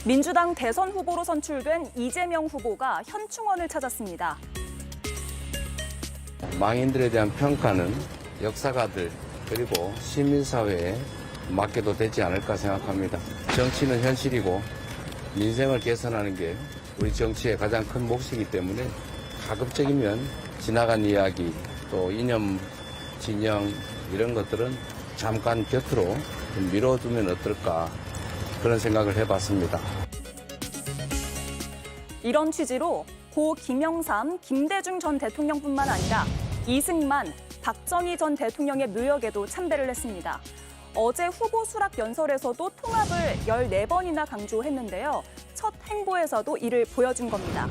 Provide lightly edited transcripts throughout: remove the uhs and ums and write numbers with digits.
민주당 대선 후보로 선출된 이재명 후보가 현충원을 찾았습니다. 망인들에 대한 평가는 역사가들 그리고 시민사회에 맡겨도 되지 않을까 생각합니다. 정치는 현실이고 민생을 개선하는 게 우리 정치의 가장 큰 몫이기 때문에 가급적이면 지나간 이야기 또 이념, 진영 이런 것들은 잠깐 곁으로 좀 미뤄두면 어떨까 그런 생각을 해봤습니다. 이런 취지로 고 김영삼, 김대중 전 대통령뿐만 아니라 이승만, 박정희 전 대통령의 묘역에도 참배를 했습니다. 어제 후보 수락 연설에서도 통합을 14번이나 강조했는데요. 첫 행보에서도 이를 보여준 겁니다.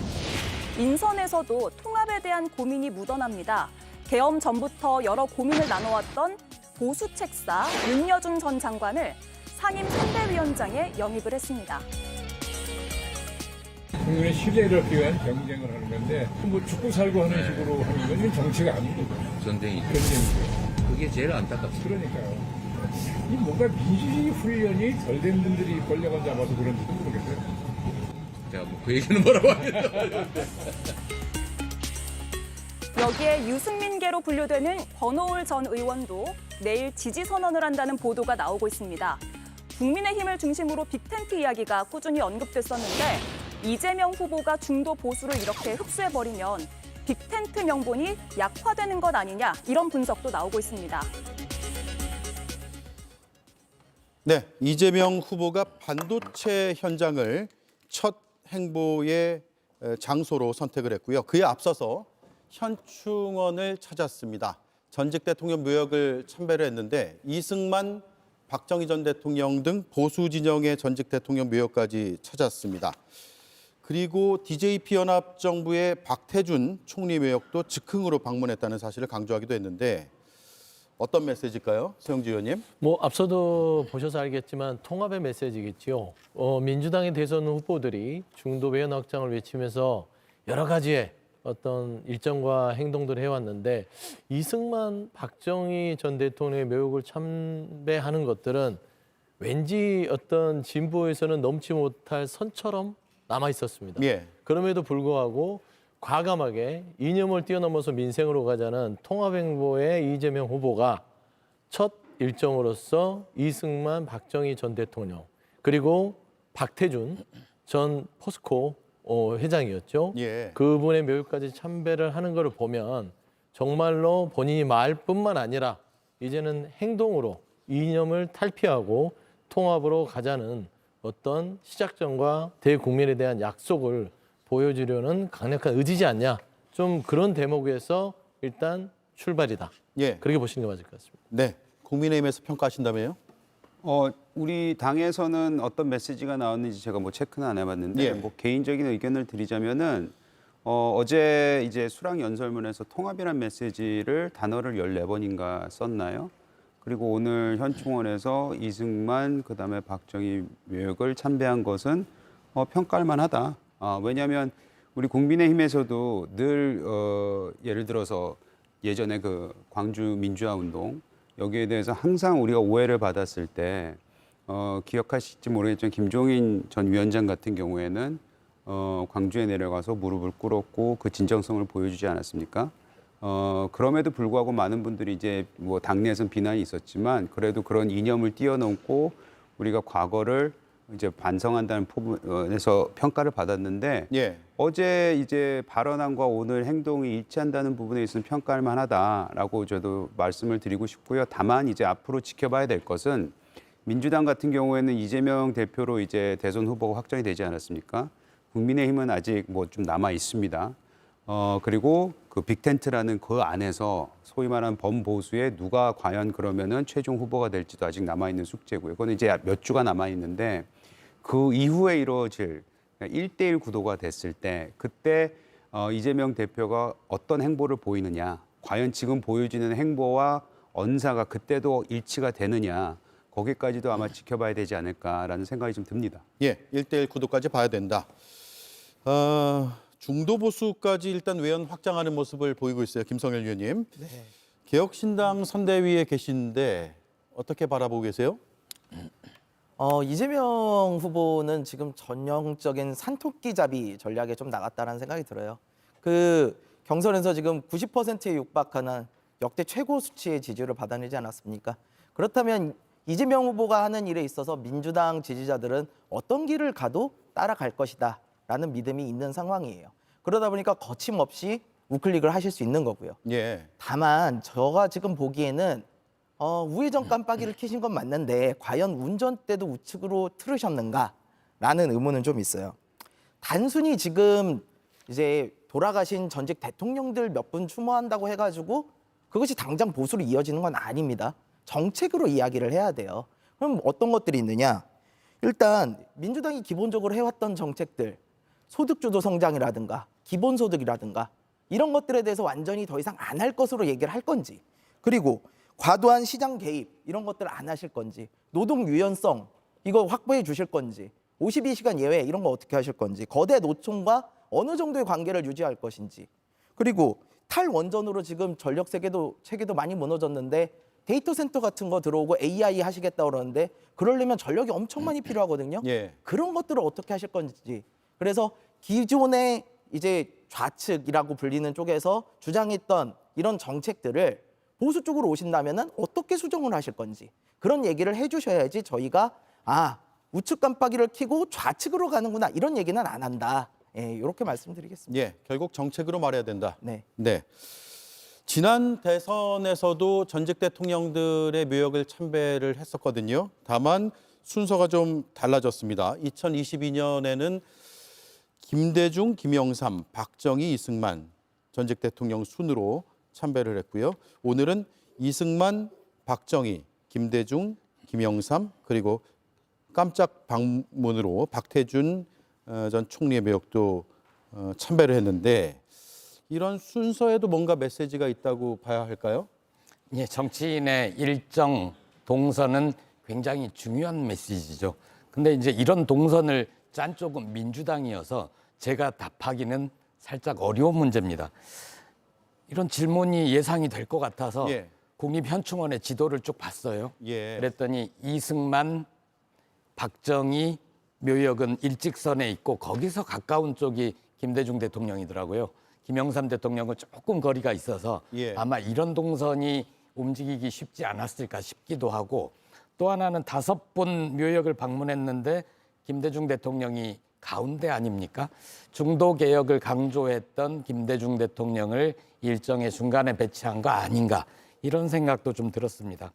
인선에서도 통합에 대한 고민이 묻어납니다. 계엄 전부터 여러 고민을 나눠왔던 보수 책사 윤여준 전 장관을 상임 선대위원장에 영입을 했습니다. 국민의 신뢰를 얻기 위한 경쟁을 하는 건데 뭐 죽고 살고 하는 식으로 하는 건 이건 정치가 아닙니다. 전쟁이죠. 전쟁이죠. 그게 제일 안타깝습니다. 그러니까요. 이 뭔가 민주주의 훈련이 덜 된 분들이 권력을 잡아서 그런지도 모르겠어요. 제가 뭐 그 얘기는 뭐라고 하겠어요. 여기에 유승민계로 분류되는 권오울 전 의원도 내일 지지 선언을 한다는 보도가 나오고 있습니다. 국민의힘을 중심으로 빅텐트 이야기가 꾸준히 언급됐었는데 이재명 후보가 중도 보수를 이렇게 흡수해버리면 빅텐트 명분이 약화되는 것 아니냐 이런 분석도 나오고 있습니다. 네, 이재명 후보가 반도체 현장을 첫 행보의 장소로 선택을 했고요. 그에 앞서서 현충원을 찾았습니다. 전직 대통령 묘역을 참배를 했는데 이승만, 박정희 전 대통령 등 보수 진영의 전직 대통령 묘역까지 찾았습니다. 그리고 DJP 연합정부의 박태준 총리 묘역도 즉흥으로 방문했다는 사실을 강조하기도 했는데 어떤 메시지일까요? 서영지 의원님. 앞서도 보셔서 알겠지만 통합의 메시지겠지요. 민주당의 대선 후보들이 중도 외연 확장을 외치면서 여러 가지의 어떤 일정과 행동들을 해왔는데 이승만, 박정희 전 대통령의 묘역을 참배하는 것들은 왠지 어떤 진보에서는 넘지 못할 선처럼 남아 있었습니다. 예. 그럼에도 불구하고 과감하게 이념을 뛰어넘어서 민생으로 가자는 통합행보의 이재명 후보가 첫 일정으로서 이승만, 박정희 전 대통령 그리고 박태준 전 포스코 회장이었죠. 예. 그분의 묘역까지 참배를 하는 것을 보면 정말로 본인이 말뿐만 아니라 이제는 행동으로 이념을 탈피하고 통합으로 가자는 어떤 시작점과 대국민에 대한 약속을 보여주려는 강력한 의지지 않냐. 좀 그런 대목에서 일단 출발이다. 예. 그렇게 보시는 게 맞을 것 같습니다. 네, 국민의힘에서 평가하신다며요? 우리 당에서는 어떤 메시지가 나왔는지 제가 뭐 체크는 안 해봤는데 예. 뭐 개인적인 의견을 드리자면은 어제 이제 수락 연설문에서 통합이란 메시지를 단어를 14번인가 썼나요? 그리고 오늘 현충원에서 이승만 그다음에 박정희 묘역을 참배한 것은 평가할 만하다. 왜냐하면 우리 국민의힘에서도 늘 예를 들어서 예전에 그 광주 민주화 운동 여기에 대해서 항상 우리가 오해를 받았을 때 기억하실지 모르겠지만 김종인 전 위원장 같은 경우에는 광주에 내려가서 무릎을 꿇었고 그 진정성을 보여주지 않았습니까? 그럼에도 불구하고 많은 분들이 이제 뭐 당내에서는 비난이 있었지만 그래도 그런 이념을 뛰어넘고 우리가 과거를 이제 반성한다는 부분에서 평가를 받았는데 예. 어제 이제 발언안과 오늘 행동이 일치한다는 부분에 있어서 평가할 만하다라고 저도 말씀을 드리고 싶고요. 다만 이제 앞으로 지켜봐야 될 것은 민주당 같은 경우에는 이재명 대표로 이제 대선 후보가 확정이 되지 않았습니까? 국민의힘은 아직 뭐 좀 남아 있습니다. 그리고 그 빅텐트라는 그 안에서 소위 말하는 범보수에 누가 과연 그러면은 최종 후보가 될지도 아직 남아있는 숙제고요. 그건 이제 몇 주가 남아있는데 그 이후에 이루어질 1대1 구도가 됐을 때 그때 이재명 대표가 어떤 행보를 보이느냐 과연 지금 보여지는 행보와 언사가 그때도 일치가 되느냐 거기까지도 아마 지켜봐야 되지 않을까라는 생각이 좀 듭니다. 예, 1대1 구도까지 봐야 된다. 중도 보수까지 일단 외연 확장하는 모습을 보이고 있어요. 김성일 의원님. 네. 개혁신당 선대위에 계신데 어떻게 바라보고 계세요? 이재명 후보는 지금 전형적인 산토끼잡이 전략에 좀 나갔다라는 생각이 들어요. 그 경선에서 지금 90%에 육박하는 역대 최고 수치의 지지를 받아내지 않았습니까? 그렇다면 이재명 후보가 하는 일에 있어서 민주당 지지자들은 어떤 길을 가도 따라갈 것이다라는 믿음이 있는 상황이에요. 그러다 보니까 거침없이 우클릭을 하실 수 있는 거고요. 예. 다만 제가 지금 보기에는 우회전 깜빡이를 켜신 건 맞는데 과연 운전대도 우측으로 틀으셨는가라는 의문은 좀 있어요. 단순히 지금 이제 돌아가신 전직 대통령들 몇 분 추모한다고 해가지고 그것이 당장 보수로 이어지는 건 아닙니다. 정책으로 이야기를 해야 돼요. 그럼 어떤 것들이 있느냐? 일단 민주당이 기본적으로 해왔던 정책들, 소득주도 성장이라든가 기본소득이라든가 이런 것들에 대해서 완전히 더 이상 안 할 것으로 얘기를 할 건지, 그리고 과도한 시장 개입 이런 것들을 안 하실 건지, 노동 유연성 이거 확보해 주실 건지, 52시간 예외 이런 거 어떻게 하실 건지, 거대 노총과 어느 정도의 관계를 유지할 것인지, 그리고 탈원전으로 지금 전력 체계도 많이 무너졌는데 데이터 센터 같은 거 들어오고 AI 하시겠다 그러는데 그러려면 전력이 엄청 많이 필요하거든요. 예. 그런 것들을 어떻게 하실 건지. 그래서 기존의 이제 좌측이라고 불리는 쪽에서 주장했던 이런 정책들을 보수 쪽으로 오신다면은 어떻게 수정을 하실 건지 그런 얘기를 해주셔야지 저희가 우측 깜빡이를 켜고 좌측으로 가는구나 이런 얘기는 안 한다. 예, 이렇게 말씀드리겠습니다. 예, 결국 정책으로 말해야 된다. 네. 네. 지난 대선에서도 전직 대통령들의 묘역을 참배를 했었거든요. 다만 순서가 좀 달라졌습니다. 2022년에는 김대중, 김영삼, 박정희, 이승만 전직 대통령 순으로 참배를 했고요. 오늘은 이승만, 박정희, 김대중, 김영삼 그리고 깜짝 방문으로 박태준 전 총리의 묘역도 참배를 했는데 이런 순서에도 뭔가 메시지가 있다고 봐야 할까요? 예, 정치인의 일정 동선은 굉장히 중요한 메시지죠. 근데 이제 이런 동선을 짠 쪽은 민주당이어서 제가 답하기는 살짝 어려운 문제입니다. 이런 질문이 예상이 될 것 같아서 예. 국립현충원의 지도를 쭉 봤어요. 예. 그랬더니 이승만, 박정희 묘역은 일직선에 있고 거기서 가까운 쪽이 김대중 대통령이더라고요. 김영삼 대통령은 조금 거리가 있어서 예. 아마 이런 동선이 움직이기 쉽지 않았을까 싶기도 하고, 또 하나는 5분 묘역을 방문했는데 김대중 대통령이 가운데 아닙니까? 중도 개혁을 강조했던 김대중 대통령을 일정의 중간에 배치한 거 아닌가, 이런 생각도 좀 들었습니다.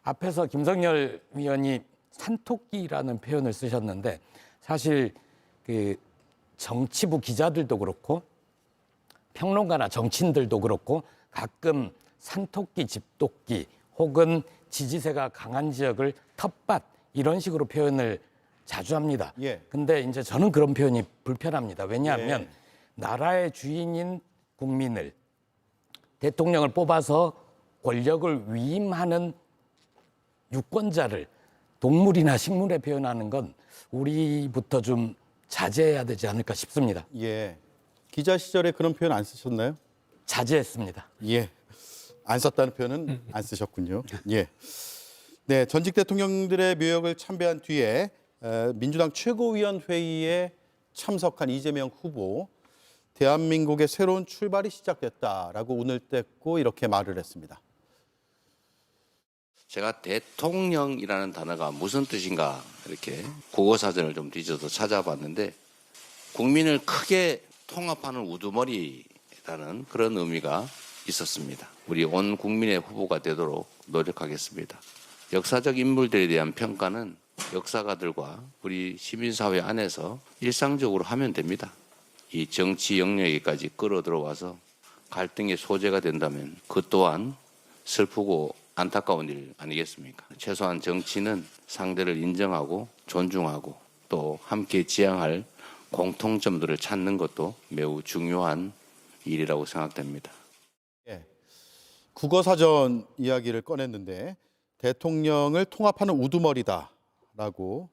앞에서 김성열 위원이 산토끼라는 표현을 쓰셨는데 사실 그 정치부 기자들도 그렇고 평론가나 정치인들도 그렇고 가끔 산토끼, 집토끼 혹은 지지세가 강한 지역을 텃밭 이런 식으로 표현을 자주 합니다. 예. 근데 이제 저는 그런 표현이 불편합니다. 왜냐하면 예. 나라의 주인인 국민을, 대통령을 뽑아서 권력을 위임하는 유권자를 동물이나 식물에 표현하는 건 우리부터 좀 자제해야 되지 않을까 싶습니다. 예. 기자 시절에 그런 표현 안 쓰셨나요? 자제했습니다. 예. 안 썼다는 표현은 안 쓰셨군요. 예. 네, 전직 대통령들의 묘역을 참배한 뒤에 민주당 최고위원회의에 참석한 이재명 후보, 대한민국의 새로운 출발이 시작됐다라고 운을 뗐고 이렇게 말을 했습니다. 제가 대통령이라는 단어가 무슨 뜻인가 이렇게 국어사전을 좀 뒤져서 찾아봤는데 국민을 크게 통합하는 우두머리라는 그런 의미가 있었습니다. 우리 온 국민의 후보가 되도록 노력하겠습니다. 역사적 인물들에 대한 평가는 역사가들과 우리 시민사회 안에서 일상적으로 하면 됩니다. 이 정치 영역에까지 끌어들어와서 갈등의 소재가 된다면 그 또한 슬프고 안타까운 일 아니겠습니까? 최소한 정치는 상대를 인정하고 존중하고 또 함께 지향할 공통점들을 찾는 것도 매우 중요한 일이라고 생각됩니다. 예. 국어사전 이야기를 꺼냈는데 대통령을 통합하는 우두머리다라고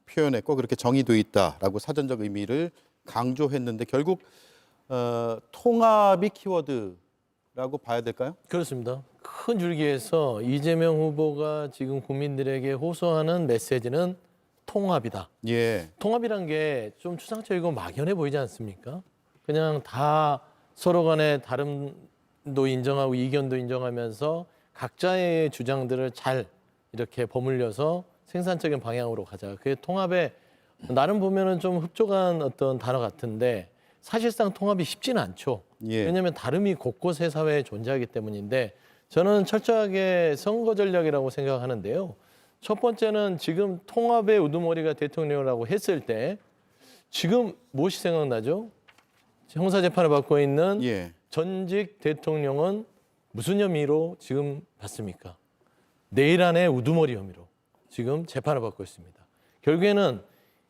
표현했고 그렇게 정의돼 있다라고 사전적 의미를 강조했는데 결국 통합이 키워드라고 봐야 될까요? 그렇습니다. 큰 줄기에서 이재명 후보가 지금 국민들에게 호소하는 메시지는 통합이다. 예. 통합이란 게 좀 추상적이고 막연해 보이지 않습니까? 그냥 다 서로 간에 다름도 인정하고 이견도 인정하면서 각자의 주장들을 잘 이렇게 버무려서 생산적인 방향으로 가자. 그게 통합에 나름 보면은 좀 흡족한 어떤 단어 같은데 사실상 통합이 쉽지는 않죠. 예. 왜냐하면 다름이 곳곳의 사회에 존재하기 때문인데 저는 철저하게 선거 전략이라고 생각하는데요. 첫 번째는 지금 통합의 우두머리가 대통령이라고 했을 때 지금 무엇이 생각나죠? 형사재판을 받고 있는 예. 전직 대통령은 무슨 혐의로 지금 받습니까? 내일 안에 우두머리 혐의로 지금 재판을 받고 있습니다. 결국에는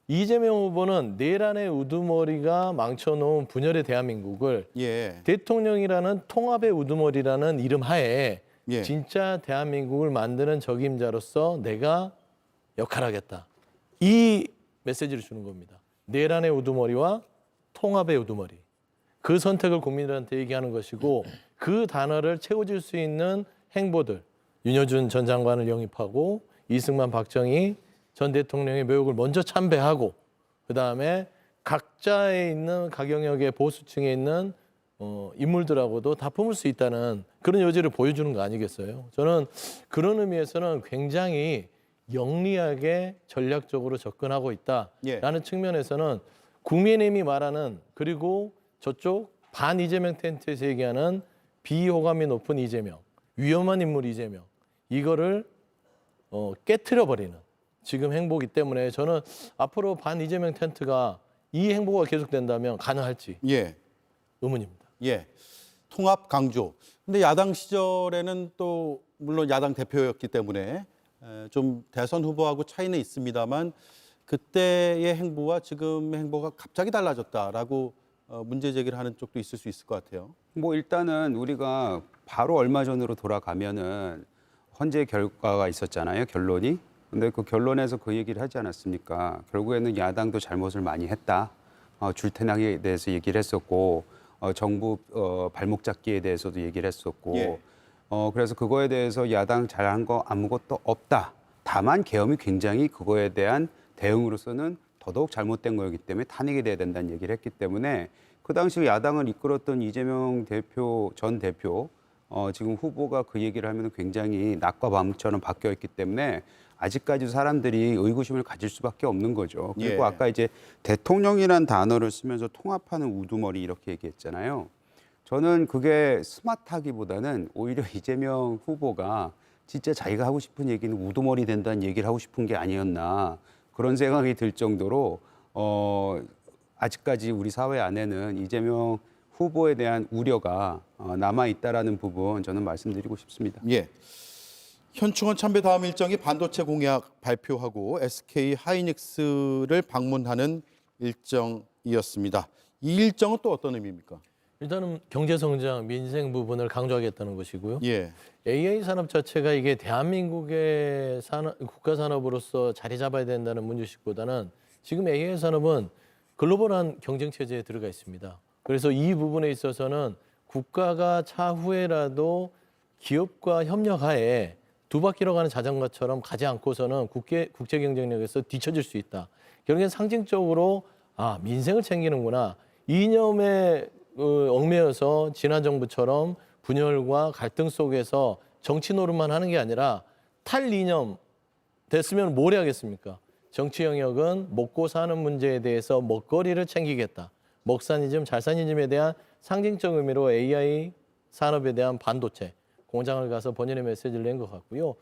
이재명 후보는 내일 안에 우두머리가 망쳐놓은 분열의 대한민국을 예. 대통령이라는 통합의 우두머리라는 이름 하에 예. 진짜 대한민국을 만드는 적임자로서 내가 역할하겠다. 이 메시지를 주는 겁니다. 내일 안에 우두머리와 통합의 우두머리. 그 선택을 국민들한테 얘기하는 것이고 그 단어를 채워줄 수 있는 행보들. 윤여준 전 장관을 영입하고 이승만, 박정희 전 대통령의 묘역을 먼저 참배하고 그다음에 각자에 있는 각 영역의 보수층에 있는 인물들하고도 다 품을 수 있다는 그런 여지를 보여주는 거 아니겠어요? 저는 그런 의미에서는 굉장히 영리하게 전략적으로 접근하고 있다라는 측면에서는 국민의힘이 말하는 그리고 저쪽 반 이재명 텐트에서 얘기하는 비호감이 높은 이재명, 위험한 인물 이재명 이거를 깨트려버리는 지금 행보기 때문에 저는 앞으로 반 이재명 텐트가 이 행보가 계속된다면 가능할지 예. 의문입니다. 예. 통합 강조. 근데 야당 시절에는 또 물론 야당 대표였기 때문에 좀 대선 후보하고 차이는 있습니다만 그때의 행보와 지금의 행보가 갑자기 달라졌다라고 문제 제기를 하는 쪽도 있을 수 있을 것 같아요. 뭐 일단은 우리가 바로 얼마 전으로 돌아가면은 헌재 결과가 있었잖아요. 결론이. 근데 그 결론에서 그 얘기를 하지 않았습니까? 결국에는 야당도 잘못을 많이 했다. 줄태낭에 대해서 얘기를 했었고 정부 발목 잡기에 대해서도 얘기를 했었고 예. 그래서 그거에 대해서 야당 잘한 거 아무것도 없다. 다만 계엄이 굉장히 그거에 대한 대응으로서는 더더욱 잘못된 거였기 때문에 탄핵이 돼야 된다는 얘기를 했기 때문에 그 당시 야당을 이끌었던 이재명 대표 전 대표 지금 후보가 그 얘기를 하면 굉장히 낮과 밤처럼 바뀌어 있기 때문에 아직까지도 사람들이 의구심을 가질 수밖에 없는 거죠. 그리고 예. 아까 이제 대통령이란 단어를 쓰면서 통합하는 우두머리 이렇게 얘기했잖아요. 저는 그게 스마트하기보다는 오히려 이재명 후보가 진짜 자기가 하고 싶은 얘기는 우두머리 된다는 얘기를 하고 싶은 게 아니었나 그런 생각이 들 정도로 아직까지 우리 사회 안에는 이재명 후보에 대한 우려가 남아 있다라는 부분 저는 말씀드리고 싶습니다. 예. 현충원 참배 다음 일정이 반도체 공약 발표하고 SK 하이닉스를 방문하는 일정이었습니다. 이 일정은 또 어떤 의미입니까? 일단은 경제성장, 민생 부분을 강조하겠다는 것이고요. 예. AI 산업 자체가 이게 대한민국의 국가 산업으로서 자리 잡아야 된다는 문제식보다는 지금 AI 산업은 글로벌한 경쟁 체제에 들어가 있습니다. 그래서 이 부분에 있어서는 국가가 차후에라도 기업과 협력하에 두 바퀴로 가는 자전거처럼 가지 않고서는 국제 경쟁력에서 뒤처질 수 있다. 결국엔 상징적으로 민생을 챙기는구나. 이념에 얽매여서 지난 정부처럼 분열과 갈등 속에서 정치 노릇만 하는 게 아니라 탈이념 됐으면 뭘 해야겠습니까? 정치 영역은 먹고 사는 문제에 대해서 먹거리를 챙기겠다. 먹사니즘, 잘사니즘에 대한 상징적 의미로 AI 산업에 대한 반도체 공장을 가서 번연의 메시지를 낸 것 같고요.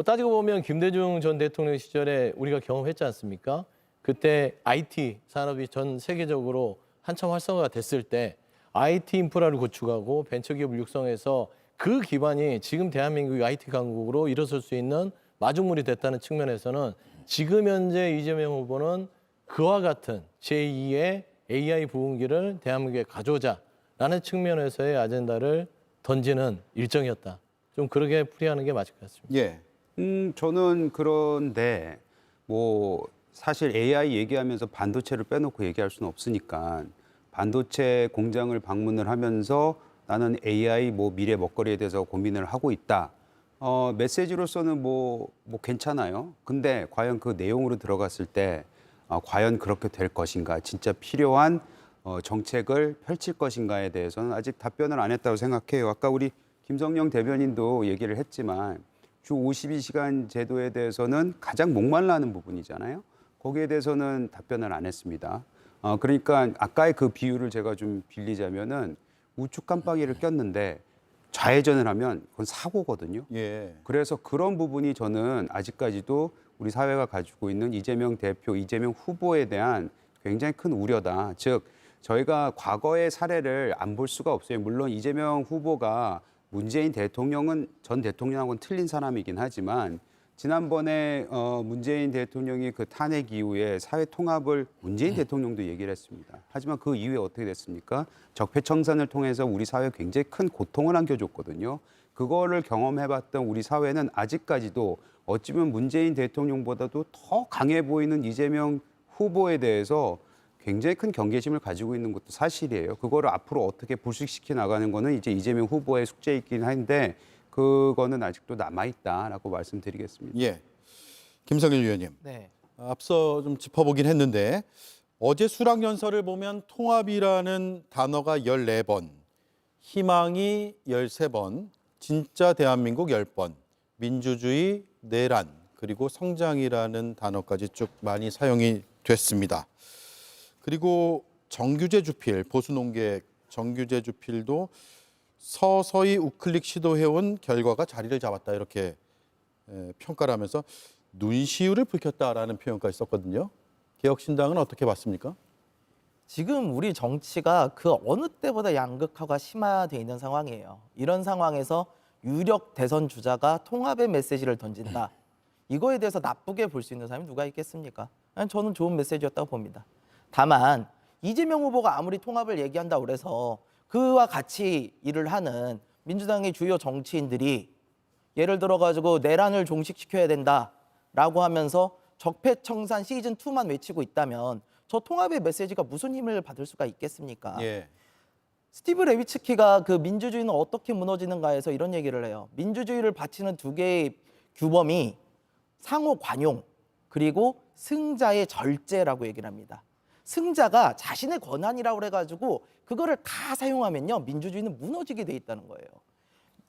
따지고 보면 김대중 전 대통령 시절에 우리가 경험했지 않습니까? 그때 IT 산업이 전 세계적으로 한참 활성화가 됐을 때 IT 인프라를 구축하고 벤처기업을 육성해서 그 기반이 지금 대한민국이 IT 강국으로 일어설 수 있는 마중물이 됐다는 측면에서는 지금 현재 이재명 후보는 그와 같은 제2의 AI 부흥기를 대한민국에 가져오자라는 측면에서의 아젠다를 던지는 일정이었다. 좀 그렇게 풀이하는 게 맞을 것 같습니다. 예. 저는 그런데 뭐 사실 AI 얘기하면서 반도체를 빼놓고 얘기할 수는 없으니까 반도체 공장을 방문을 하면서 나는 AI 뭐 미래 먹거리에 대해서 고민을 하고 있다. 메시지로서는 뭐 괜찮아요. 근데 과연 그 내용으로 들어갔을 때 과연 그렇게 될 것인가, 진짜 필요한 정책을 펼칠 것인가에 대해서는 아직 답변을 안 했다고 생각해요. 아까 우리 김성령 대변인도 얘기를 했지만 주 52시간 제도에 대해서는 가장 목말라하는 부분이잖아요. 거기에 대해서는 답변을 안 했습니다. 그러니까 아까의 그 비유를 제가 좀 빌리자면은 우측 깜빡이를 꼈는데 좌회전을 하면 그건 사고거든요. 예. 그래서 그런 부분이 저는 아직까지도 우리 사회가 가지고 있는 이재명 대표, 이재명 후보에 대한 굉장히 큰 우려다. 즉 저희가 과거의 사례를 안 볼 수가 없어요. 물론 이재명 후보가 문재인 대통령은 전 대통령하고는 틀린 사람이긴 하지만 지난번에 문재인 대통령이 그 탄핵 이후에 사회 통합을 문재인 대통령도 얘기를 했습니다. 하지만 그 이후에 어떻게 됐습니까? 적폐청산을 통해서 우리 사회에 굉장히 큰 고통을 안겨줬거든요. 그거를 경험해봤던 우리 사회는 아직까지도 어찌보면 문재인 대통령보다도 더 강해 보이는 이재명 후보에 대해서 굉장히 큰 경계심을 가지고 있는 것도 사실이에요. 그거를 앞으로 어떻게 불식시켜 나가는 거는 이제 이재명 후보의 숙제이긴 한데 그거는 아직도 남아있다라고 말씀드리겠습니다. 예. 김성일 위원님. 네. 앞서 좀 짚어보긴 했는데 어제 수락연설을 보면 통합이라는 단어가 14번, 희망이 13번, 진짜 대한민국 10번, 민주주의, 내란, 그리고 성장이라는 단어까지 쭉 많이 사용이 됐습니다. 그리고 정규제 주필, 보수논객 정규제 주필도 서서히 우클릭 시도해온 결과가 자리를 잡았다 이렇게 평가를 하면서 눈시울을 붉혔다라는 표현까지 썼거든요. 개혁신당은 어떻게 봤습니까? 지금 우리 정치가 그 어느 때보다 양극화가 심화되어 있는 상황이에요. 이런 상황에서 유력 대선 주자가 통합의 메시지를 던진다. 이거에 대해서 나쁘게 볼 수 있는 사람이 누가 있겠습니까? 저는 좋은 메시지였다고 봅니다. 다만 이재명 후보가 아무리 통합을 얘기한다고 그래서 그와 같이 일을 하는 민주당의 주요 정치인들이 예를 들어가지고 내란을 종식시켜야 된다라고 하면서 적폐청산 시즌2만 외치고 있다면 저 통합의 메시지가 무슨 힘을 받을 수가 있겠습니까? 예. 스티브 레위츠키가 그 민주주의는 어떻게 무너지는가에서 이런 얘기를 해요. 민주주의를 바치는 두 개의 규범이 상호 관용 그리고 승자의 절제라고 얘기를 합니다. 승자가 자신의 권한이라고 그래가지고 그거를 다 사용하면요 민주주의는 무너지게 돼 있다는 거예요.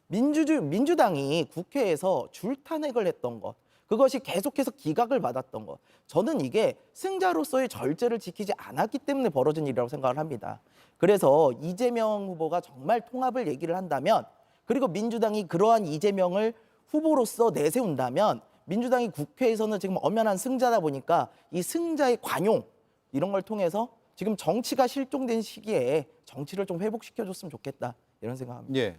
민주당이 국회에서 줄탄핵을 했던 것, 그것이 계속해서 기각을 받았던 것, 저는 이게 승자로서의 절제를 지키지 않았기 때문에 벌어진 일이라고 생각을 합니다. 그래서 이재명 후보가 정말 통합을 얘기를 한다면, 그리고 민주당이 그러한 이재명을 후보로서 내세운다면, 민주당이 국회에서는 지금 엄연한 승자다 보니까 이 승자의 관용 이런 걸 통해서 지금 정치가 실종된 시기에 정치를 좀 회복시켜줬으면 좋겠다 이런 생각합니다. 예.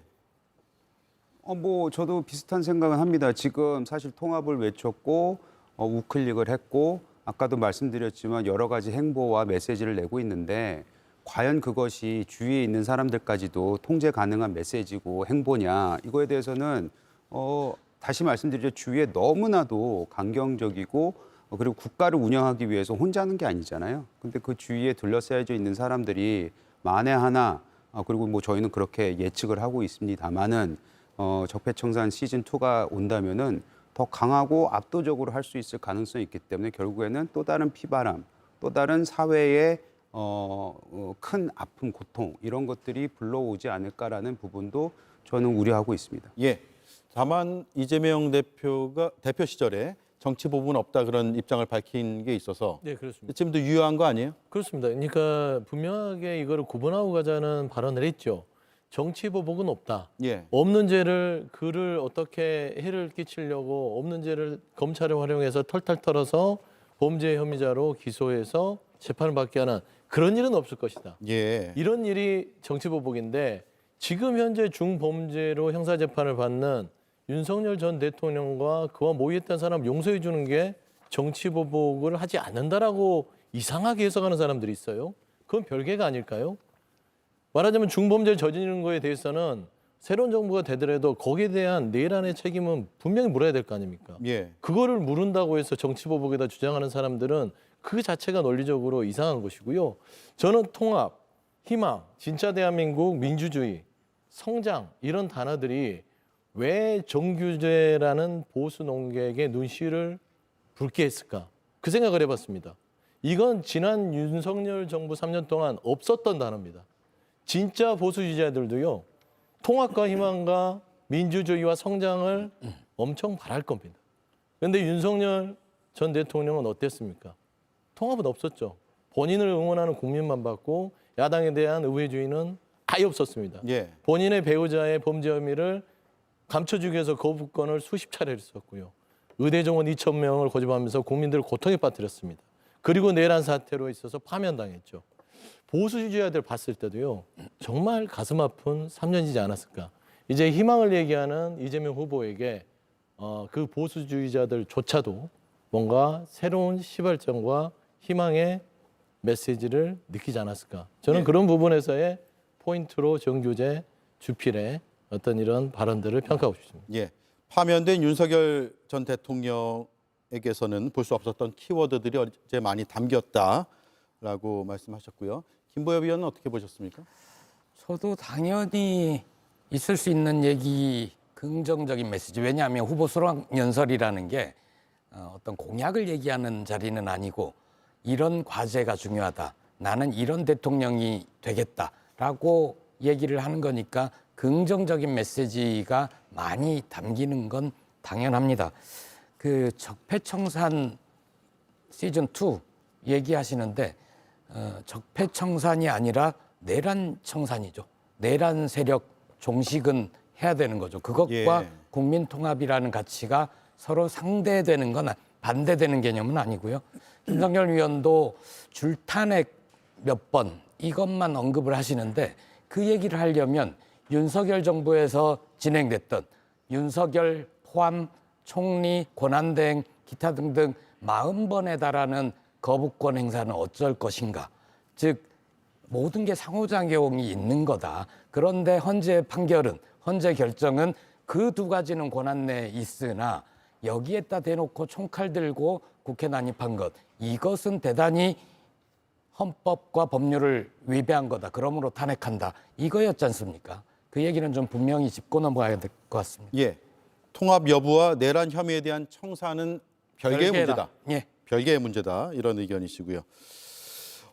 뭐 저도 비슷한 생각은 합니다. 지금 사실 통합을 외쳤고 우클릭을 했고 아까도 말씀드렸지만 여러 가지 행보와 메시지를 내고 있는데 과연 그것이 주위에 있는 사람들까지도 통제 가능한 메시지고 행보냐 이거에 대해서는 다시 말씀드리죠. 주위에 너무나도 강경적이고 그리고 국가를 운영하기 위해서 혼자 하는 게 아니잖아요. 근데 그 주위에 둘러싸여져 있는 사람들이 만에 하나 그리고 뭐 저희는 그렇게 예측을 하고 있습니다만은 적폐청산 시즌2가 온다면은 더 강하고 압도적으로 할 수 있을 가능성이 있기 때문에 결국에는 또 다른 피바람, 또 다른 사회의 큰 아픔, 고통 이런 것들이 불러오지 않을까라는 부분도 저는 우려하고 있습니다. 예. 다만 이재명 대표가 대표 시절에 정치 보복은 없다 그런 입장을 밝힌 게 있어서 네, 그렇습니다. 지금도 유효한 거 아니에요? 그렇습니다. 그러니까 분명하게 이거를 구분하고 가자는 발언을 했죠. 정치 보복은 없다. 예. 없는 죄를 그를 어떻게 해를 끼치려고 없는 죄를 검찰을 활용해서 털털 털어서 범죄 혐의자로 기소해서 재판을 받게 하는 그런 일은 없을 것이다. 예. 이런 일이 정치 보복인데 지금 현재 중범죄로 형사 재판을 받는 윤석열 전 대통령과 그와 모의했던 사람 용서해 주는 게 정치 보복을 하지 않는다라고 이상하게 해석하는 사람들이 있어요. 그건 별개가 아닐까요? 말하자면 중범죄를 저지르는 거에 대해서는 새로운 정부가 되더라도 거기에 대한 내란의 책임은 분명히 물어야 될 거 아닙니까? 예. 그거를 물은다고 해서 정치 보복에다 주장하는 사람들은 그 자체가 논리적으로 이상한 것이고요. 저는 통합, 희망, 진짜 대한민국, 민주주의, 성장 이런 단어들이 왜 정규제라는 보수 농객의 눈시를 붉게 했을까? 그 생각을 해봤습니다. 이건 지난 윤석열 정부 3년 동안 없었던 단어입니다. 진짜 보수주의자들도요, 통합과 희망과 민주주의와 성장을 엄청 바랄 겁니다. 그런데 윤석열 전 대통령은 어땠습니까? 통합은 없었죠. 본인을 응원하는 국민만 받고 야당에 대한 의회주의는 아예 없었습니다. 예. 본인의 배우자의 범죄 혐의를 감춰주기 위해서 거부권을 수십 차례 썼고요. 의대 정원 2,000명을 고집하면서 국민들을 고통에 빠뜨렸습니다. 그리고 내란 사태로 있어서 파면당했죠. 보수주의자들 봤을 때도요, 정말 가슴 아픈 3년이지 않았을까. 이제 희망을 얘기하는 이재명 후보에게 그 보수주의자들조차도 뭔가 새로운 시발점과 희망의 메시지를 느끼지 않았을까. 저는 그런 부분에서의 포인트로 정규제, 주필의 어떤 이런 발언들을 평가하고 싶습니다. 예. 파면된 윤석열 전 대통령에게서는 볼 수 없었던 키워드들이 어제 많이 담겼다라고 말씀하셨고요. 김보엽 의원은 어떻게 보셨습니까? 저도 당연히 있을 수 있는 얘기, 긍정적인 메시지. 왜냐하면 후보 수락 연설이라는 게 어떤 공약을 얘기하는 자리는 아니고 이런 과제가 중요하다. 나는 이런 대통령이 되겠다라고 얘기를 하는 거니까 긍정적인 메시지가 많이 담기는 건 당연합니다. 그 적폐청산 시즌 2 얘기하시는데 적폐청산이 아니라 내란 청산이죠. 내란 세력 종식은 해야 되는 거죠. 그것과 예. 국민통합이라는 가치가 서로 상대되는 건 반대되는 개념은 아니고요. 김성열 위원도 줄탄핵 몇 번 이것만 언급을 하시는데 그 얘기를 하려면 윤석열 정부에서 진행됐던 윤석열 포함 총리 권한대행 기타 등등 40번에 달하는 거부권 행사는 어쩔 것인가. 즉 모든 게 상호작용이 있는 거다. 그런데 헌재 판결은 헌재 결정은 그 두 가지는 권한 내에 있으나 여기에다 대놓고 총칼 들고 국회 난입한 것. 이것은 대단히 헌법과 법률을 위배한 거다. 그러므로 탄핵한다. 이거였지 않습니까? 그 얘기는 좀 분명히 짚고 넘어가야 될 것 같습니다. 예. 통합 여부와 내란 혐의에 대한 청사는 별개의 문제다. 예. 별개의 문제다. 이런 의견이시고요.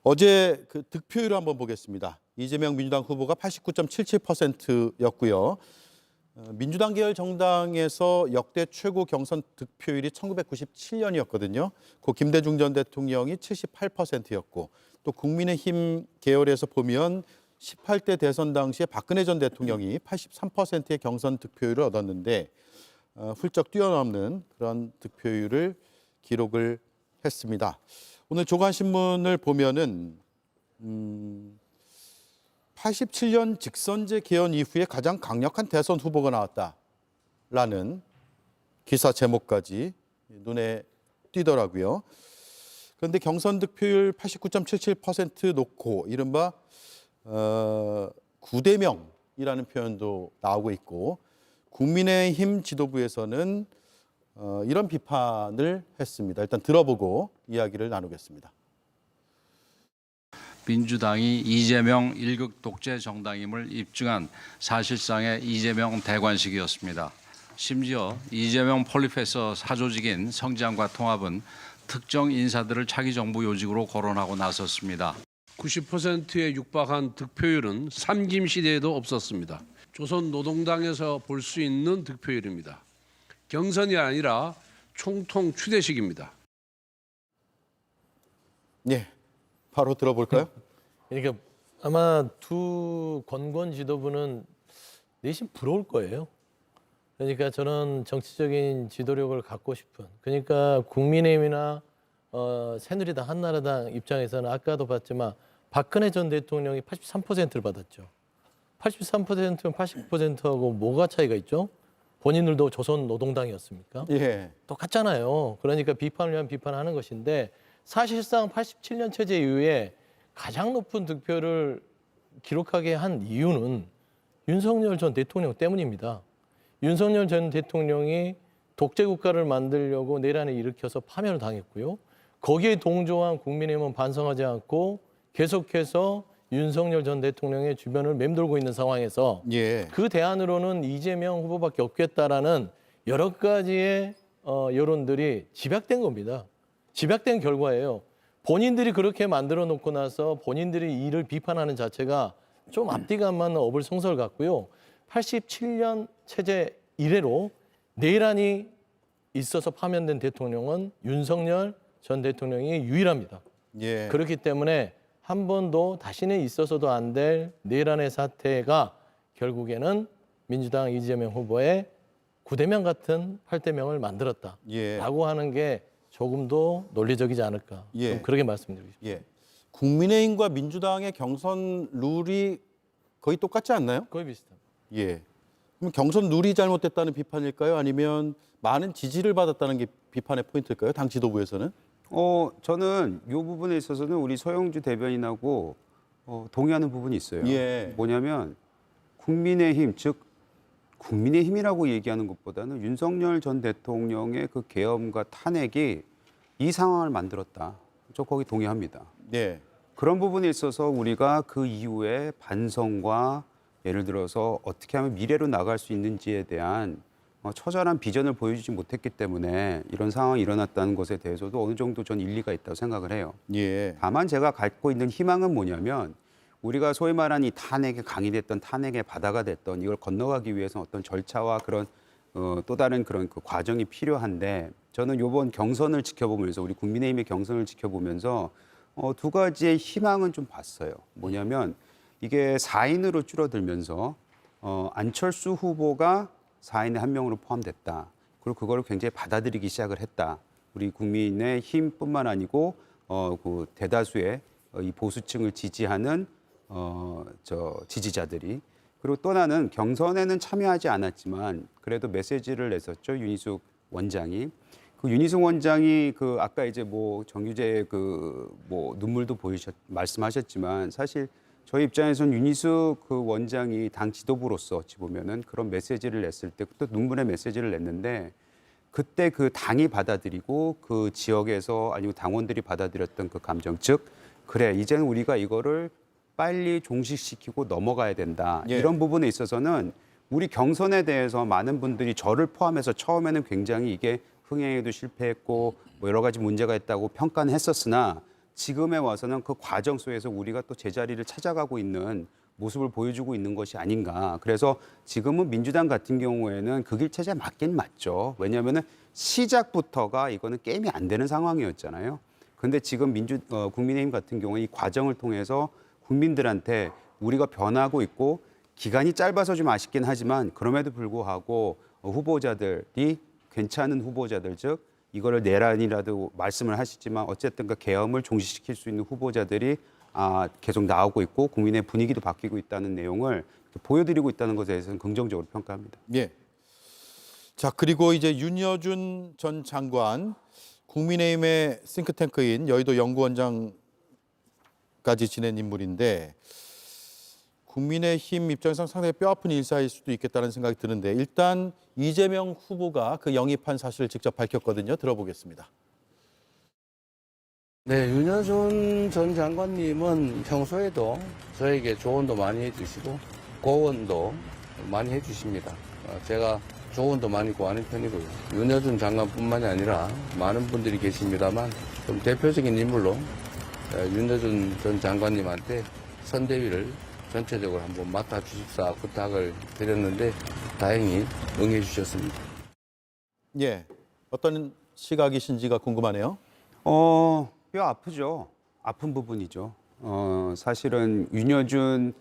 어제 그 득표율을 한번 보겠습니다. 이재명 민주당 후보가 89.77%였고요. 민주당 계열 정당에서 역대 최고 경선 득표율이 1997년이었거든요. 고 김대중 전 대통령이 78%였고 또 국민의힘 계열에서 보면 18대 대선 당시에 박근혜 전 대통령이 83%의 경선 득표율을 얻었는데 훌쩍 뛰어넘는 그런 득표율을 기록을 했습니다. 오늘 조간신문을 보면은 87년 직선제 개헌 이후에 가장 강력한 대선 후보가 나왔다라는 기사 제목까지 눈에 띄더라고요. 그런데 경선 득표율 89.77% 놓고 이른바 9대명이라는 표현도 나오고 있고 국민의힘 지도부에서는 이런 비판을 했습니다. 일단 들어보고 이야기를 나누겠습니다. 민주당이 이재명 1급 독재 정당임을 입증한 사실상의 이재명 대관식이었습니다. 심지어 이재명 폴리페서 사조직인 성장과 통합은 특정 인사들을 차기 정부 요직으로 거론하고 나섰습니다. 90%에 육박한 득표율은 삼김 시대에도 없었습니다. 조선노동당에서 볼 수 있는 득표율입니다. 경선이 아니라 총통 추대식입니다. 네, 바로 들어볼까요? 그러니까 아마 두 권권 지도부는 내심 부러울 거예요. 그러니까 저는 정치적인 지도력을 갖고 싶은, 그러니까 국민의힘이나 새누리당, 한나라당 입장에서는 아까도 봤지만 박근혜 전 대통령이 83%를 받았죠. 83%면 80%하고 뭐가 차이가 있죠? 본인들도 조선노동당이었습니까? 예. 똑같잖아요. 그러니까 비판을 위한 비판하는 것인데 사실상 87년 체제 이후에 가장 높은 득표를 기록하게 한 이유는 윤석열 전 대통령 때문입니다. 윤석열 전 대통령이 독재 국가를 만들려고 내란을 일으켜서 파면을 당했고요. 거기에 동조한 국민의힘은 반성하지 않고 계속해서 윤석열 전 대통령의 주변을 맴돌고 있는 상황에서 예. 그 대안으로는 이재명 후보밖에 없겠다라는 여러 가지의 여론들이 집약된 겁니다. 집약된 결과예요. 본인들이 그렇게 만들어 놓고 나서 본인들이 이를 비판하는 자체가 좀 앞뒤가 안 맞는 어불성설 같고요. 87년 체제 이래로 내란이 있어서 파면된 대통령은 윤석열 전 대통령이 유일합니다. 예. 그렇기 때문에 한 번도 다시는 있어서도 안 될 내란의 사태가 결국에는 민주당 이재명 후보의 9대명 같은 8대명을 만들었다라고 예. 하는 게 조금도 논리적이지 않을까. 예. 좀 그렇게 말씀드리고 싶습니다. 예. 국민의힘과 민주당의 경선 룰이 거의 똑같지 않나요? 거의 비슷합니다. 예. 그럼 경선 룰이 잘못됐다는 비판일까요? 아니면 많은 지지를 받았다는 게 비판의 포인트일까요? 당 지도부에서는? 저는 이 부분에 있어서는 우리 서영주 대변인하고 동의하는 부분이 있어요. 예. 뭐냐면 국민의힘, 즉 국민의힘이라고 얘기하는 것보다는 윤석열 전 대통령의 그 계엄과 탄핵이 이 상황을 만들었다. 저 거기 동의합니다. 네. 그런 부분에 있어서 우리가 그 이후에 반성과 예를 들어서 어떻게 하면 미래로 나갈 수 있는지에 대한 처절한 비전을 보여주지 못했기 때문에 이런 상황이 일어났다는 것에 대해서도 어느 정도 전 일리가 있다고 생각을 해요. 예. 다만 제가 갖고 있는 희망은 뭐냐면 우리가 소위 말하는 이 탄핵에 강의됐던 탄핵의 바다가 됐던 이걸 건너가기 위해서 어떤 절차와 그런 또 다른 그런 그 과정이 필요한데 저는 이번 경선을 지켜보면서 우리 국민의힘의 경선을 지켜보면서 두 가지의 희망은 좀 봤어요. 뭐냐면 이게 4인으로 줄어들면서 안철수 후보가 4인의 한 명으로 포함됐다. 그리고 그걸 굉장히 받아들이기 시작을 했다. 우리 국민의 힘뿐만 아니고 그 대다수의 이 보수층을 지지하는 지지자들이 그리고 또 하나는 경선에는 참여하지 않았지만 그래도 메시지를 냈었죠. 윤희숙 원장이. 그 윤희숙 원장이 그 아까 이제 뭐 정규제 그 뭐 눈물도 말씀하셨지만 사실 저희 입장에서는 윤희숙 그 원장이 당 지도부로서 어찌 보면은 그런 메시지를 냈을 때 또 눈물의 메시지를 냈는데 그때 그 당이 받아들이고 그 지역에서 아니면 당원들이 받아들였던 그 감정 즉 그래 이제는 우리가 이거를 빨리 종식시키고 넘어가야 된다. 예. 이런 부분에 있어서는 우리 경선에 대해서 많은 분들이 저를 포함해서 처음에는 굉장히 이게 흥행에도 실패했고 뭐 여러 가지 문제가 있다고 평가는 했었으나 지금에 와서는 그 과정 속에서 우리가 또 제자리를 찾아가고 있는 모습을 보여주고 있는 것이 아닌가. 그래서 지금은 민주당 같은 경우에는 그 길체제 맞긴 맞죠. 왜냐하면은 시작부터가 이거는 게임이 안 되는 상황이었잖아요. 그런데 지금 국민의힘 같은 경우에 이 과정을 통해서 국민들한테 우리가 변하고 있고 기간이 짧아서 좀 아쉽긴 하지만 그럼에도 불구하고 후보자들이 괜찮은 후보자들 즉 이거를 내란이라도 말씀을 하시지만 어쨌든 그 계엄을 종식시킬 수 있는 후보자들이 계속 나오고 있고 국민의 분위기도 바뀌고 있다는 내용을 보여드리고 있다는 것에 대해서는 긍정적으로 평가합니다. 예. 자, 그리고 이제 윤여준 전 장관 국민의힘의 싱크탱크인 여의도 연구원장까지 지낸 인물인데 국민의힘 입장에서 상당히 뼈아픈 일사일 수도 있겠다는 생각이 드는데 일단 이재명 후보가 그 영입한 사실을 직접 밝혔거든요. 들어보겠습니다. 네, 윤여준 전 장관님은 평소에도 저에게 조언도 많이 해주시고 고언도 많이 해주십니다. 제가 조언도 많이 구하는 편이고요. 윤여준 장관뿐만이 아니라 많은 분들이 계십니다만 좀 대표적인 인물로 윤여준 전 장관님한테 선대위를 전체적으로 한번 맡아주십사 부탁을 드렸는데 다행히 응해 주셨습니다. 예, 어떤 시각이신지가 궁금하네요. 뼈 아프죠. 아픈 부분이죠. 사실은 윤여준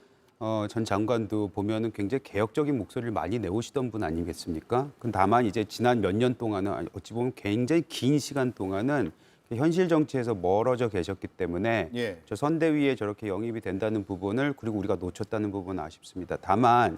전 장관도 보면은 굉장히 개혁적인 목소리를 많이 내오시던 분 아니겠습니까? 다만 이제 지난 몇 년 동안은 어찌 보면 굉장히 긴 시간 동안은 현실 정치에서 멀어져 계셨기 때문에 예. 저 선대위에 저렇게 영입이 된다는 부분을 그리고 우리가 놓쳤다는 부분은 아쉽습니다. 다만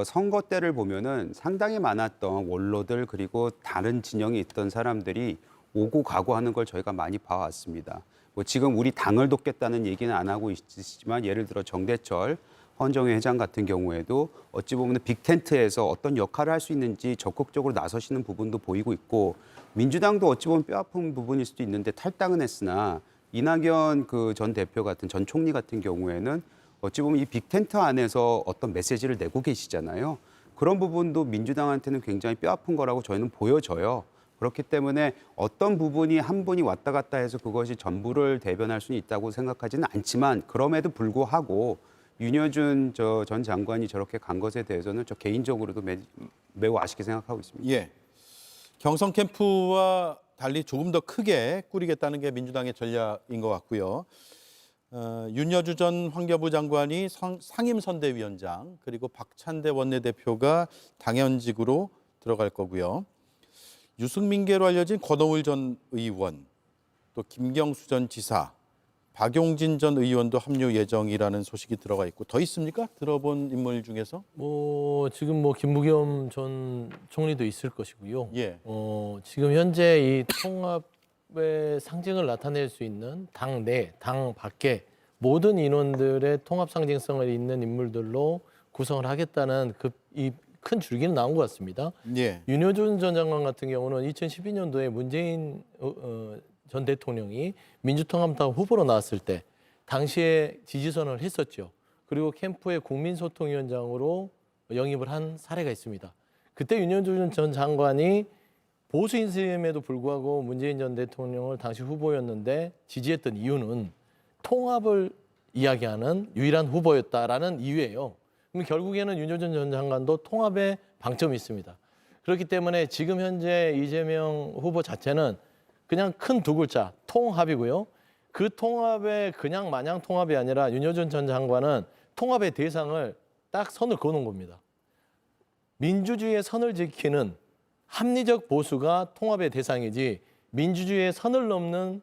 선거 때를 보면은 상당히 많았던 원로들 그리고 다른 진영에 있던 사람들이 오고 가고 하는 걸 저희가 많이 봐왔습니다. 뭐 지금 우리 당을 돕겠다는 얘기는 안 하고 있지만 예를 들어 정대철 헌정회 회장 같은 경우에도 어찌 보면 빅텐트에서 어떤 역할을 할 수 있는지 적극적으로 나서시는 부분도 보이고 있고 민주당도 어찌 보면 뼈아픈 부분일 수도 있는데 탈당은 했으나 이낙연 그 전 대표 같은 전 총리 같은 경우에는 어찌 보면 이 빅텐트 안에서 어떤 메시지를 내고 계시잖아요. 그런 부분도 민주당한테는 굉장히 뼈아픈 거라고 저희는 보여져요. 그렇기 때문에 어떤 부분이 한 분이 왔다 갔다 해서 그것이 전부를 대변할 수는 있다고 생각하지는 않지만 그럼에도 불구하고 윤여준 전 장관이 저렇게 간 것에 대해서는 저 개인적으로도 매우 아쉽게 생각하고 있습니다. 예. 경선 캠프와 달리 조금 더 크게 꾸리겠다는 게 민주당의 전략인 것 같고요. 윤여주 전 환경부 장관이 상임선대위원장 그리고 박찬대 원내대표가 당연직으로 들어갈 거고요. 유승민계로 알려진 권오을 전 의원, 또 김경수 전 지사, 박용진 전 의원도 합류 예정이라는 소식이 들어가 있고 더 있습니까? 들어본 인물 중에서? 지금 김부겸 전 총리도 있을 것이고요. 예. 지금 현재 이 통합의 상징을 나타낼 수 있는 당 내, 당 밖의 모든 인원들의 통합 상징성을 있는 인물들로 구성을 하겠다는 이 큰 줄기는 나온 것 같습니다. 예. 윤여준 전 장관 같은 경우는 2012년도에 문재인 전 대통령이 민주통합당 후보로 나왔을 때 당시에 지지선언을 했었죠. 그리고 캠프의 국민소통위원장으로 영입을 한 사례가 있습니다. 그때 윤여준 전 장관이 보수 인셈에도 불구하고 문재인 전 대통령을 당시 후보였는데 지지했던 이유는 통합을 이야기하는 유일한 후보였다라는 이유예요. 그럼 결국에는 윤여준 전 장관도 통합에 방점이 있습니다. 그렇기 때문에 지금 현재 이재명 후보 자체는 그냥 큰 두 글자 통합이고요. 그 통합에 그냥 마냥 통합이 아니라 윤여준 전 장관은 통합의 대상을 딱 선을 그어놓은 겁니다. 민주주의의 선을 지키는 합리적 보수가 통합의 대상이지 민주주의의 선을 넘는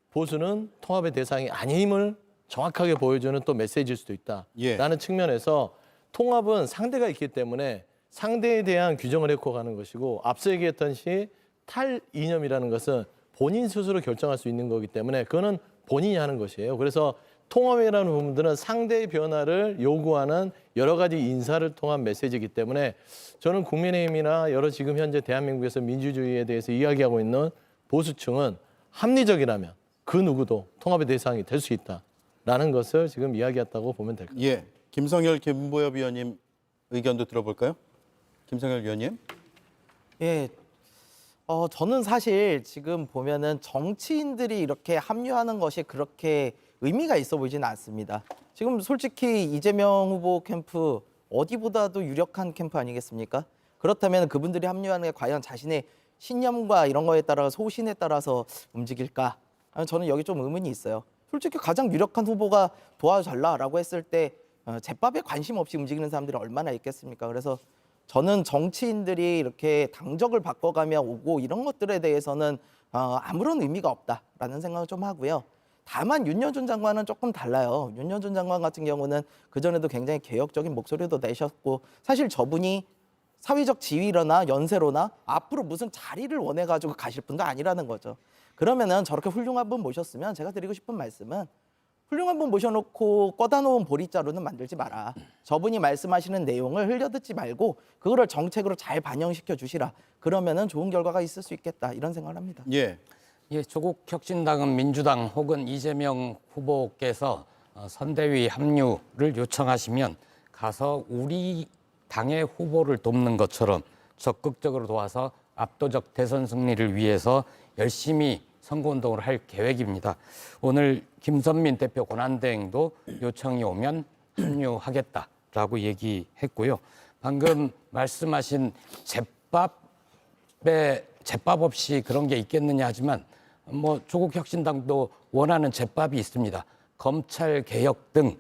보수는 통합의 대상이 아님을 정확하게 보여주는 또 메시지일 수도 있다라는 측면에서 통합은 상대가 있기 때문에 상대에 대한 규정을 해고 가는 것이고 앞서 얘기했던 탈이념이라는 것은 본인 스스로 결정할 수 있는 거기 때문에 그거는 본인이 하는 것이에요. 그래서 통합이라는 부분들은 상대의 변화를 요구하는 여러 가지 인사를 통한 메시지이기 때문에 저는 국민의힘이나 여러 지금 현재 대한민국에서 민주주의에 대해서 이야기하고 있는 보수층은 합리적이라면 그 누구도 통합의 대상이 될 수 있다라는 것을 지금 이야기했다고 보면 될 것 같습니다. 예. 김성열 김보엽 위원님 의견도 들어볼까요? 김성열 위원님. 예. 저는 사실 지금 보면은 정치인들이 이렇게 합류하는 것이 그렇게 의미가 있어 보이지는 않습니다. 지금 솔직히 이재명 후보 캠프 어디보다도 유력한 캠프 아니겠습니까? 그렇다면 그분들이 합류하는 게 과연 자신의 신념과 이런 거에 따라 소신에 따라서 움직일까? 저는 여기 좀 의문이 있어요. 솔직히 가장 유력한 후보가 도와달라라고 했을 때 제밥에 관심 없이 움직이는 사람들이 얼마나 있겠습니까? 그래서 저는 정치인들이 이렇게 당적을 바꿔가며 오고 이런 것들에 대해서는 아무런 의미가 없다라는 생각을 좀 하고요. 다만 윤여준 장관은 조금 달라요. 윤여준 장관 같은 경우는 그전에도 굉장히 개혁적인 목소리도 내셨고 사실 저분이 사회적 지위로나 연세로나 앞으로 무슨 자리를 원해가지고 가실 분도 아니라는 거죠. 그러면은 저렇게 훌륭한 분 모셨으면 제가 드리고 싶은 말씀은 훌륭한 분 모셔놓고 꺼다 놓은 보릿자루는 만들지 마라. 저분이 말씀하시는 내용을 흘려듣지 말고 그거를 정책으로 잘 반영시켜 주시라. 그러면은 좋은 결과가 있을 수 있겠다. 이런 생각을 합니다. 예. 예, 조국 혁신당은 민주당 혹은 이재명 후보께서 선대위 합류를 요청하시면 가서 우리 당의 후보를 돕는 것처럼 적극적으로 도와서 압도적 대선 승리를 위해서 열심히 선거운동을 할 계획입니다. 오늘 김선민 대표 권한대행도 요청이 오면 합류하겠다라고 얘기했고요. 방금 말씀하신 제밥 없이 그런 게 있겠느냐 하지만 조국 혁신당도 원하는 제밥이 있습니다. 검찰 개혁 등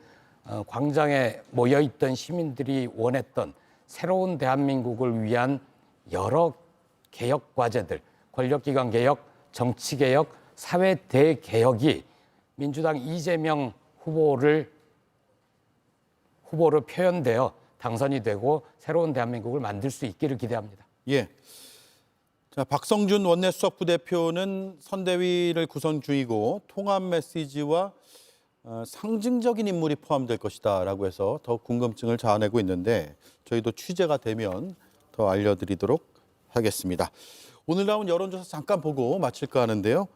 광장에 모여있던 시민들이 원했던 새로운 대한민국을 위한 여러 개혁 과제들, 권력기관 개혁, 정치 개혁, 사회 대개혁이 민주당 이재명 후보로 표현되어 당선이 되고 새로운 대한민국을 만들 수 있기를 기대합니다. 예. 자, 박성준 원내수석부대표는 선대위를 구성 중이고 통합 메시지와 상징적인 인물이 포함될 것이다라고 해서 더 궁금증을 자아내고 있는데 저희도 취재가 되면 더 알려드리도록 하겠습니다. 오늘 나온 여론조사 잠깐 보고 마칠까 하는데요.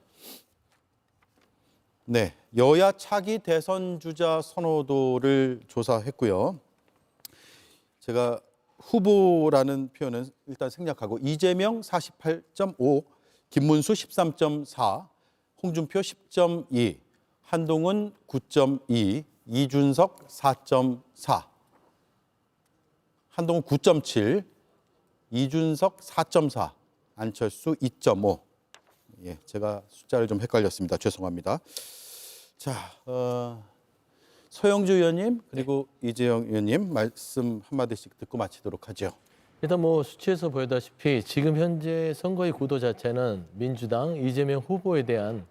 네, 여야 차기 대선 주자 선호도를 조사했고요. 제가 후보라는 표현은 일단 생략하고 이재명 48.5, 김문수 13.4, 홍준표 10.2, 한동훈 9.2, 이준석 4.4, 한동훈 9.7, 이준석 4.4, 안철수 2.5. 예, 제가 숫자를 좀 헷갈렸습니다. 죄송합니다. 자, 서영주 의원님 그리고 이재영 의원님 말씀 한마디씩 듣고 마치도록 하죠. 일단 뭐 수치에서 보여다시피 지금 현재 선거의 구도 자체는 민주당 이재명 후보에 대한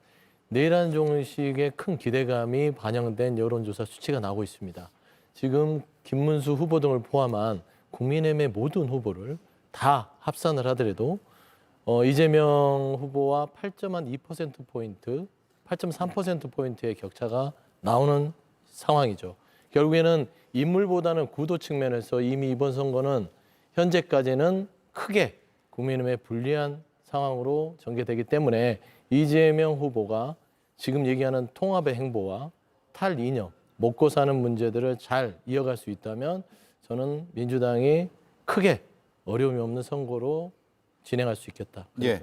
내란 종식의 큰 기대감이 반영된 여론조사 수치가 나오고 있습니다. 지금 김문수 후보 등을 포함한 국민의힘의 모든 후보를 다 합산을 하더라도 이재명 후보와 8.2%포인트, 8.3%포인트의 격차가 나오는 상황이죠. 결국에는 인물보다는 구도 측면에서 이미 이번 선거는 현재까지는 크게 국민의힘에 불리한 상황으로 전개되기 때문에 이재명 후보가 지금 얘기하는 통합의 행보와 탈이념, 먹고 사는 문제들을 잘 이어갈 수 있다면 저는 민주당이 크게 어려움이 없는 선거로 진행할 수 있겠다. 예.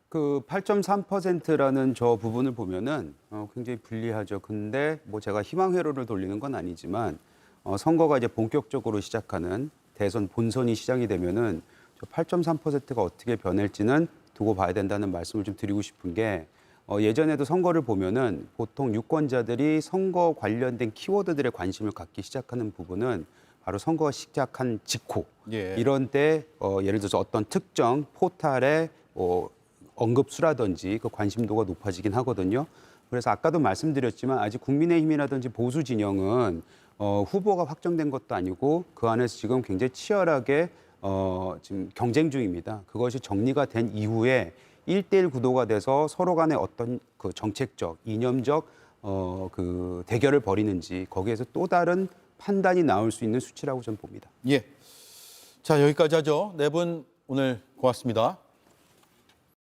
그 8.3%라는 저 부분을 보면은 굉장히 불리하죠. 근데 뭐 제가 희망 회로를 돌리는 건 아니지만 선거가 이제 본격적으로 시작하는 대선 본선이 시작이 되면은 저 8.3%가 어떻게 변할지는 두고 봐야 된다는 말씀을 좀 드리고 싶은 게 예전에도 선거를 보면은 보통 유권자들이 선거 관련된 키워드들에 관심을 갖기 시작하는 부분은 바로 선거가 시작한 직후 예. 이런 때 예를 들어서 어떤 특정 포탈의 언급수라든지 그 관심도가 높아지긴 하거든요. 그래서 아까도 말씀드렸지만 아직 국민의힘이라든지 보수 진영은 후보가 확정된 것도 아니고 그 안에서 지금 굉장히 치열하게 지금 경쟁 중입니다. 그것이 정리가 된 이후에 1대1 구도가 돼서 서로 간에 어떤 그 정책적, 이념적 그 대결을 벌이는지 거기에서 또 다른 판단이 나올 수 있는 수치라고 저는 봅니다. 예. 자, 여기까지 하죠. 네 분 오늘 고맙습니다.